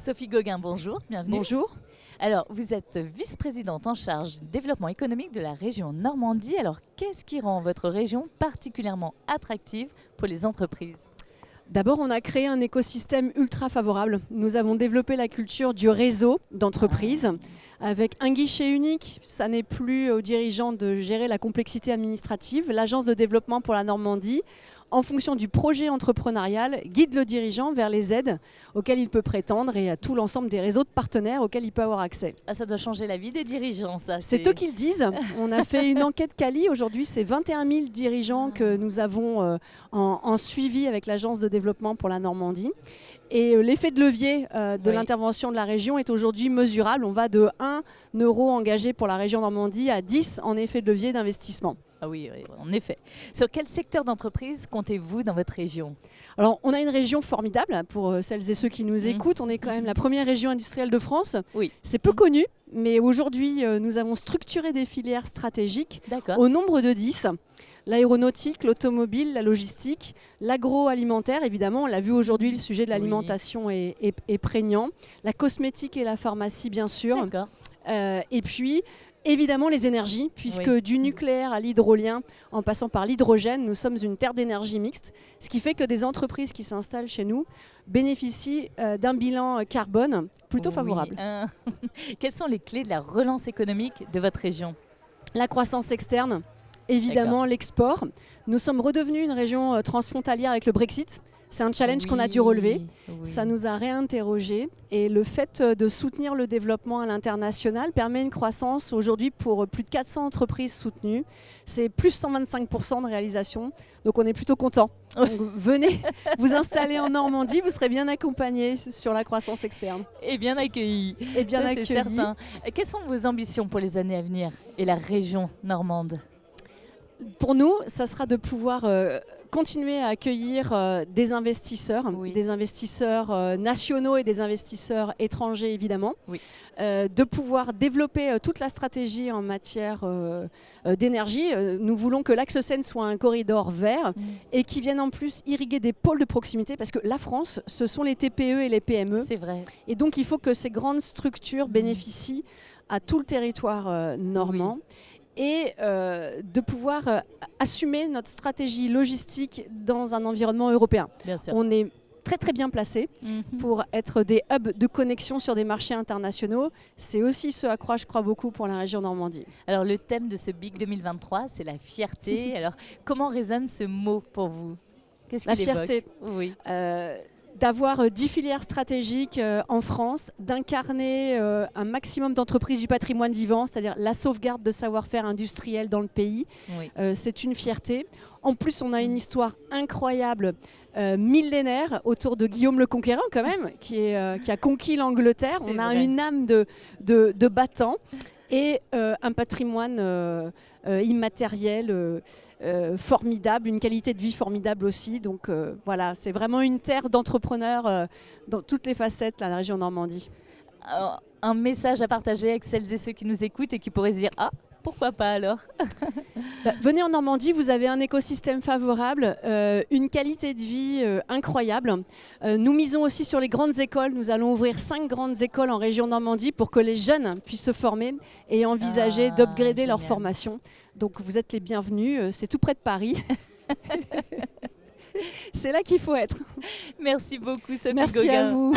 Sophie Gauguin, bonjour, bienvenue. Bonjour. Alors, vous êtes vice-présidente en charge du développement économique de la région Normandie. Alors, qu'est-ce qui rend votre région particulièrement attractive pour les entreprises ? D'abord, on a créé un écosystème ultra favorable. Nous avons développé la culture du réseau d'entreprises avec un guichet unique. Ça n'est plus aux dirigeants de gérer la complexité administrative. L'Agence de développement pour la Normandie, en fonction du projet entrepreneurial, guide le dirigeant vers les aides auxquelles il peut prétendre et à tout l'ensemble des réseaux de partenaires auxquels il peut avoir accès. Ah, ça doit changer la vie des dirigeants, ça. C'est eux qui le disent. On a fait une enquête Quali. Aujourd'hui, c'est 21 000 dirigeants que nous avons en suivi avec l'Agence de développement pour la Normandie. Et l'effet de levier de l'intervention de la région est aujourd'hui mesurable. On va de 1 euro engagé pour la région Normandie à 10 en effet de levier d'investissement. Ah oui, en effet. Sur quel secteur d'entreprise comptez-vous dans votre région ? Alors, on a une région formidable pour celles et ceux qui nous écoutent. On est quand même la première région industrielle de France. Oui. C'est peu connu, mais aujourd'hui, nous avons structuré des filières stratégiques au nombre de 10. L'aéronautique, l'automobile, la logistique, l'agroalimentaire, évidemment, on l'a vu aujourd'hui, le sujet de l'alimentation est prégnant. La cosmétique et la pharmacie, bien sûr. D'accord. Et puis, évidemment, les énergies, puisque du nucléaire à l'hydrolien, en passant par l'hydrogène, nous sommes une terre d'énergie mixte, ce qui fait que des entreprises qui s'installent chez nous bénéficient d'un bilan carbone plutôt favorable. Quelles sont les clés de la relance économique de votre région ? La croissance externe. Évidemment, l'export. Nous sommes redevenus une région transfrontalière avec le Brexit. C'est un challenge qu'on a dû relever. Ça nous a réinterrogés. Et le fait de soutenir le développement à l'international permet une croissance aujourd'hui pour plus de 400 entreprises soutenues. C'est plus 125% de réalisation. Donc on est plutôt content. Donc, venez vous installer en Normandie, vous serez bien accompagnés sur la croissance externe. Et bien accueillis. Et bien accueillis. C'est certain. Quelles sont vos ambitions pour les années à venir et la région normande ? Pour nous, ça sera de pouvoir continuer à accueillir des investisseurs nationaux et des investisseurs étrangers évidemment, de pouvoir développer toute la stratégie en matière d'énergie. Nous voulons que l'Axe Seine soit un corridor vert et qui vienne en plus irriguer des pôles de proximité parce que la France, ce sont les TPE et les PME. C'est vrai. Et donc il faut que ces grandes structures bénéficient à tout le territoire normand. Et de pouvoir assumer notre stratégie logistique dans un environnement européen. Bien sûr. On est très très bien placé pour être des hubs de connexion sur des marchés internationaux. C'est aussi ce à quoi je crois beaucoup pour la région Normandie. Alors le thème de ce BIC 2023, c'est la fierté. Alors comment résonne ce mot pour vous ? Qu'est-ce qu'il évoque ? La fierté. Oui. D'avoir 10 filières stratégiques en France, d'incarner un maximum d'entreprises du patrimoine vivant, c'est-à-dire la sauvegarde de savoir-faire industriel dans le pays. C'est une fierté. En plus, on a une histoire incroyable, millénaire, autour de Guillaume le Conquérant quand même, qui a conquis l'Angleterre. On a une âme de battant. Et un patrimoine immatériel formidable, une qualité de vie formidable aussi. Donc voilà, c'est vraiment une terre d'entrepreneurs dans toutes les facettes, la région Normandie. Alors, un message à partager avec celles et ceux qui nous écoutent et qui pourraient se dire « Ah, pourquoi pas alors ?» Venez en Normandie, vous avez un écosystème favorable, une qualité de vie incroyable. Nous misons aussi sur les grandes écoles. Nous allons ouvrir 5 grandes écoles en région Normandie pour que les jeunes puissent se former et envisager d'upgrader leur formation. Donc vous êtes les bienvenus, c'est tout près de Paris. C'est là qu'il faut être. Merci beaucoup Sophie Gauguin. Merci à vous.